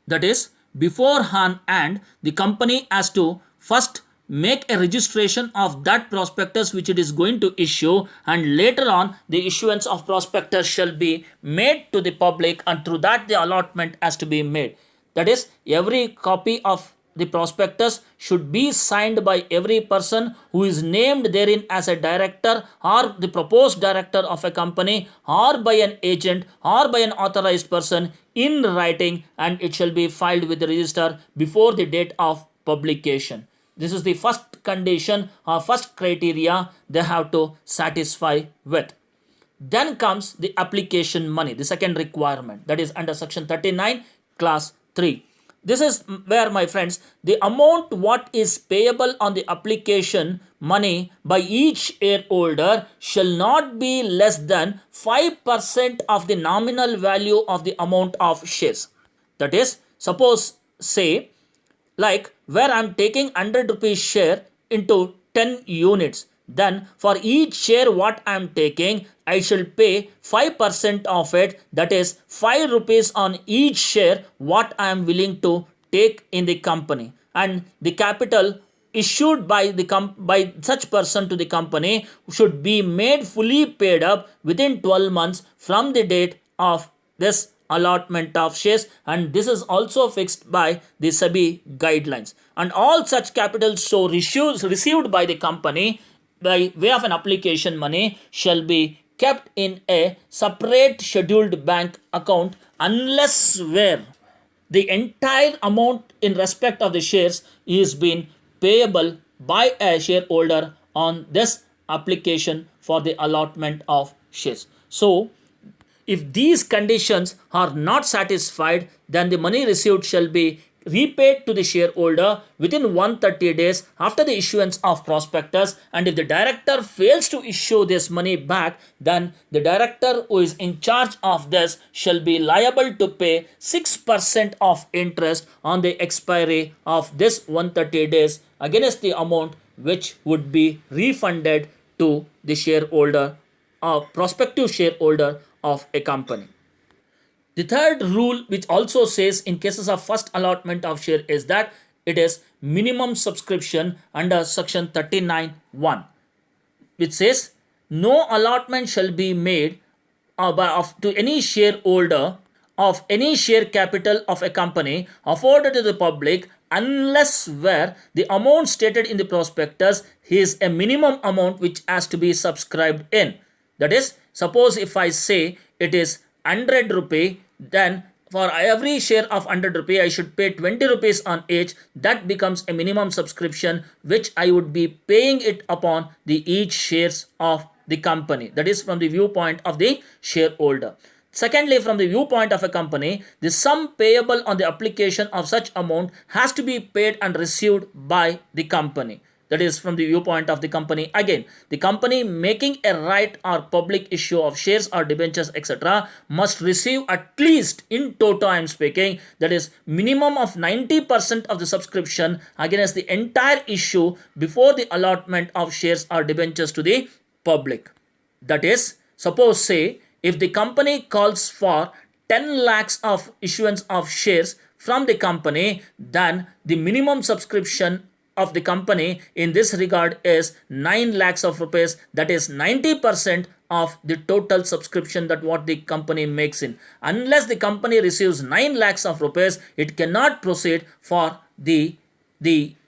That is, beforehand and the company has to first make a registration of that prospectus which it is going to issue, and later on the issuance of prospectus shall be made to the public, and through that the allotment has to be made. That is, every copy of the prospectus should be signed by every person who is named therein as a director or the proposed director of a company, or by an agent or by an authorized person in writing, and it shall be filed with the register before the date of publication. This is the first condition or first criteria they have to satisfy with. Then comes the application money, the second requirement, that is under section 39 class 3. This is where, my friends, the amount what is payable on the application money by each shareholder shall not be less than 5% of the nominal value of the amount of shares. That is, suppose say, like where I'm taking 100 rupees share into 10 units, then for each share what I'm taking, I shall pay 5% of it, that is 5 rupees on each share what I am willing to take in the company, and the capital issued by by such person to the company should be made fully paid up within 12 months from the date of this allotment of shares, and this is also fixed by the SEBI guidelines. And all such capital so received by the company by way of an application money shall be kept in a separate scheduled bank account, unless where the entire amount in respect of the shares is being payable by a shareholder on this application for the allotment of shares. So if these conditions are not satisfied, then the money received shall be repaid to the shareholder within 130 days after the issuance of prospectus. And if the director fails to issue this money back, then the director who is in charge of this shall be liable to pay 6% of interest on the expiry of this 130 days against the amount which would be refunded to the shareholder or prospective shareholder of a company. The third rule, which also says in cases of first allotment of share, is that it is minimum subscription under section 39(1), which says no allotment shall be made to any shareholder of any share capital of a company afforded to the public unless where the amount stated in the prospectus is a minimum amount which has to be subscribed in. That is, suppose if I say it is 100 rupee, then for every share of 100 rupee I should pay 20 rupees on each. That becomes a minimum subscription which I would be paying it upon the each shares of the company. That is from the viewpoint of the shareholder. Secondly, from the viewpoint of a company, the sum payable on the application of such amount has to be paid and received by the company. That is from the viewpoint of the company. Again, the company making a right or public issue of shares or debentures, etc., must receive at least, in toto I am speaking, that is minimum of 90% of the subscription against the entire issue before the allotment of shares or debentures to the public. That is, suppose say if the company calls for 10 lakhs of issuance of shares from the company, then the minimum subscription of the company in this regard is 9 lakhs of rupees, that is 90% of the total subscription that what the company makes in. Unless the company receives 9 lakhs of rupees, it cannot proceed for the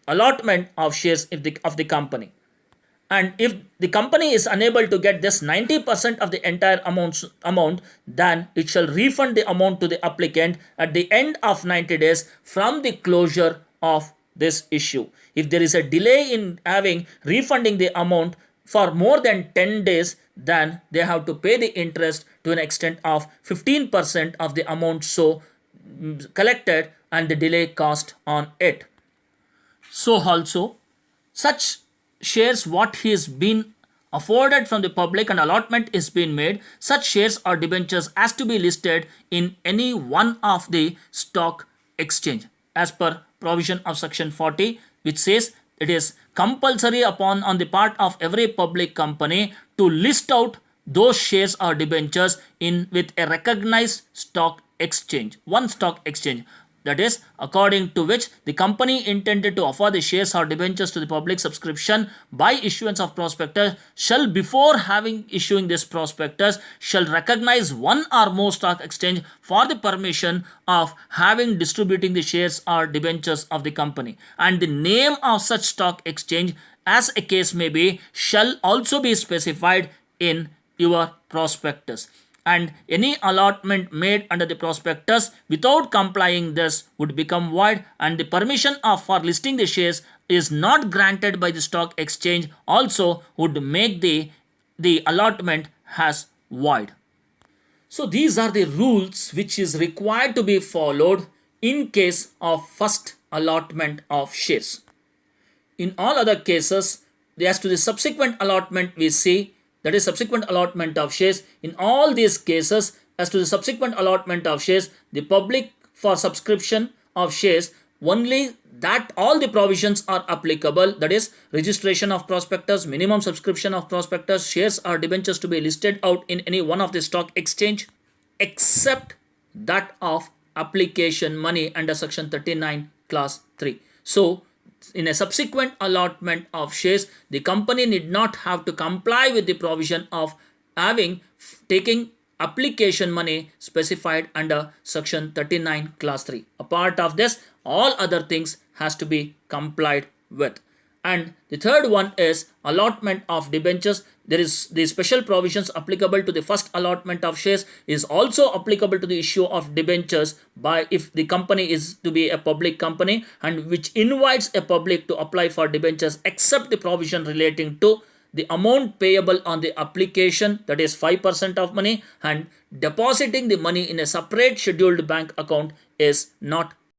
allotment of shares of the company. And if the company is unable to get this 90% of the entire amount, then it shall refund the amount to the applicant at the end of 90 days from the closure of this issue. If there is a delay in refunding the amount for more than 10 days, then they have to pay the interest to an extent of 15% of the amount so collected and the delay cost on it. So also, such shares what he has been afforded from the public and allotment is being made, such shares or debentures has to be listed in any one of the stock exchange as per provision of section 40, which says it is compulsory on the part of every public company to list out those shares or debentures in with a recognized stock exchange, one stock exchange. that is, according to which the company intended to offer the shares or debentures to the public subscription by issuance of prospectus shall, before having issuing this prospectus, shall recognize one or more stock exchange for the permission of having distributing the shares or debentures of the company, and the name of such stock exchange, as a case may be, shall also be specified in your prospectus. And any allotment made under the prospectus without complying this would become void, and the permission for listing the shares is not granted by the stock exchange also would make the allotment as void. So these are the rules which is required to be followed in case of first allotment of shares. In all other cases, as to the subsequent allotment we see, that is subsequent allotment of shares, in all these cases, as to the subsequent allotment of shares, the public for subscription of shares, only that all the provisions are applicable, that is registration of prospectus, minimum subscription of prospectus, shares or debentures to be listed out in any one of the stock exchange, except that of application money under section 39 clause 3. So in a subsequent allotment of shares, the company need not have to comply with the provision of taking application money specified under section 39 clause 3. Apart of this, all other things has to be complied with. And the third one is allotment of debentures. There is the special provisions applicable to the first allotment of shares is also applicable to the issue of debentures by, if the company is to be a public company, and which invites a public to apply for debentures, except the provision relating to the amount payable on the application, that is 5% of money, and depositing the money in a separate scheduled bank account is not